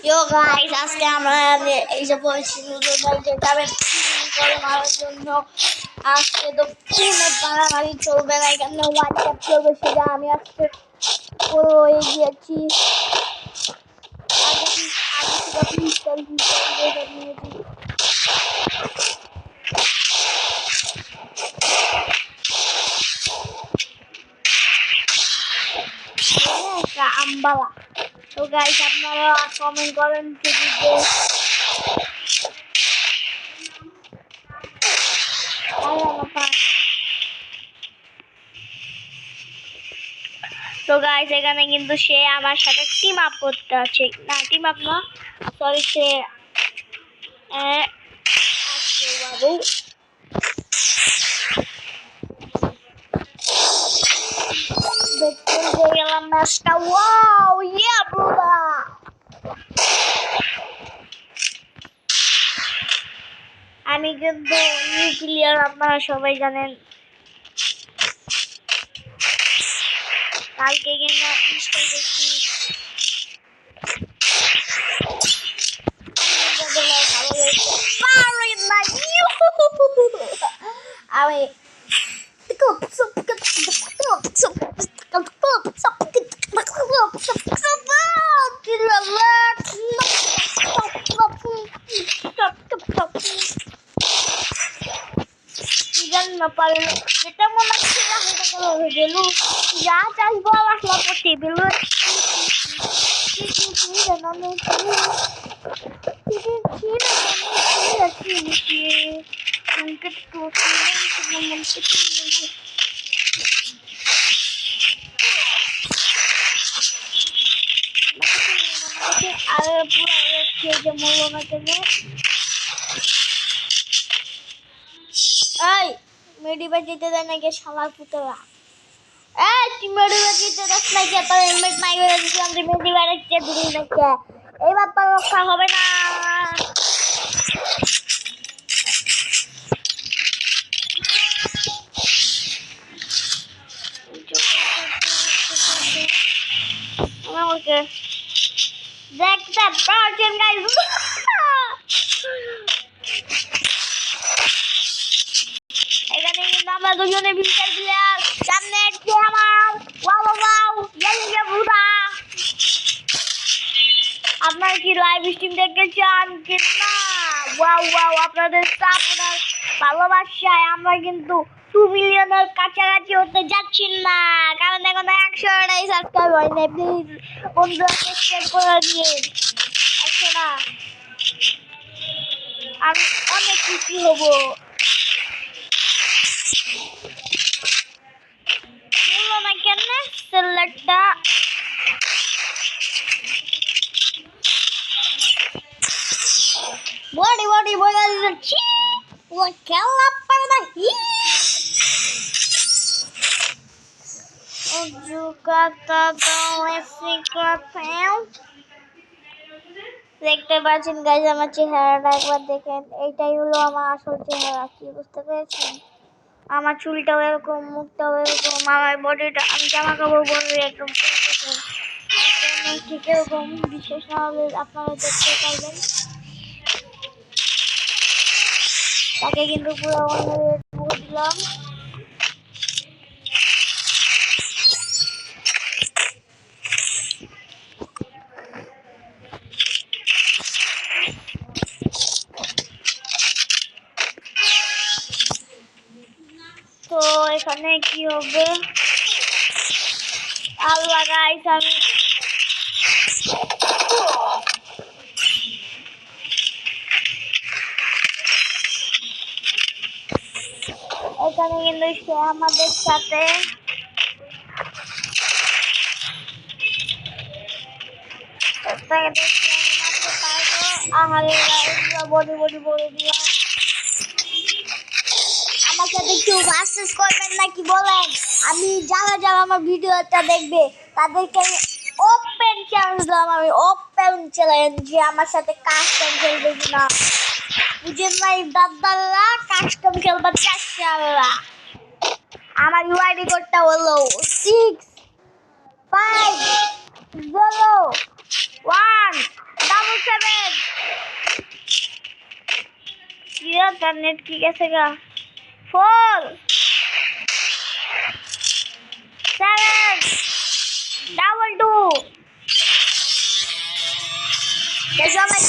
Yo guys, আজকে আমরা এই যে বলছি মারার জন্য আজকে তো কোনো বাড়াবাড়ি চলবে না, এখানে হোয়াটসঅ্যাপ চলবে, সেটা আমি আজকে হয়ে গিয়েছি। আম্বালা তো গাইস, আপনারা কমেন্ট করেন তো গাইস, এখানে কিন্তু সে আমার সাথে টিম আপ করতে আছে, না টিম আপ না, সরি, সে বাবু দেখতে গেলাম ম্যাচটা। ওয়াও, ইয়া ব্রোদা, আমি কিন্তু নিউক্লিয়ার, আপনারা সবাই জানেন। কালকে কিন্তু ইনস্টল করছি, ভালো হয়েছে। আমি না পারে, যেটা মনে হচ্ছে বেলু যা চাইবো আসলা করতে বেলু আর পুরো মূল্য না থেকে এই মেডিবা যেতে দেয় নাকি শালার পুতরা। এই তুই মেডিবা যেতে দেখ নাকি, তোর হেলমেট নাই হয়ে দিয়েছিলাম, তুই মেডিবা রেখে দিলি নাকি, এবার তো রক্ষা হবে না। দেখতে পাচ্ছেন গাইস, এখানে কিন্তু আমরা দুজনে ভিতর প্লেয়ার, সামনে একটি আমার ওয়াও ওয়াও ইয়া বুড়া। আপনারা কি লাইভ স্ট্রিম দেখতে চান কিনা? ওয়াও ওয়াও, আপনাদের সাপোর্ট ভালোবাসায় আমরা কিন্তু 2 মিলিয়নের কাছাকাছি হতে যাচ্ছি না, কারণ এখন 100টাই সাবস্ক্রাইব হয় না। প্লিজ বন্ধুরা সাবস্ক্রাইব করে দিন, 100টা আমি অনেক খুশি হব। না কেন সেলেক্টটা বডি বডি বডি দিচ্ছি, ও খেলা পারে না হি ও জুকাতা দাও এসে কাটাও। দেখতে পাচ্ছেন গাইস, আমার চেহারাটা একবার দেখেন, এইটাই হলো আমার আসল চেহারা, কি বুঝতে পেরেছেন? আমার চুলটাও এরকম, মুখটাও এরকম, আমার বডিটা, আমি জামা কাপড় পরে একদম ঠিক এরকম, বিশেষ না হলে আপনারা দেখতে পারবেন। তাকে কিন্তু পুরো দিলাম। তো এখানে কি হবে আল্লাহ গাইস, আমি এখানে কিন্তু সে আমাদের সাথে বডি বডি বলে দিলাম। আমার সাথে কেউ ভার্সেস করবেন নাকি বলেন? আমি যারা যারা আমার ভিডিওটা দেখবে তাদেরকে ওপেন চ্যালেঞ্জ দিলাম, আমি ওপেন চ্যালেঞ্জ যে আমার সাথে কাস্টম খেলবে কিনা। বুঝেন ভাই দাদারা, কাস্টম খেলবার চাচ্ছে আল্লাহ। আমার ইউআইডি কোডটা হলো 6501777। তার নেট কি গেছে গা? 4722। সবাই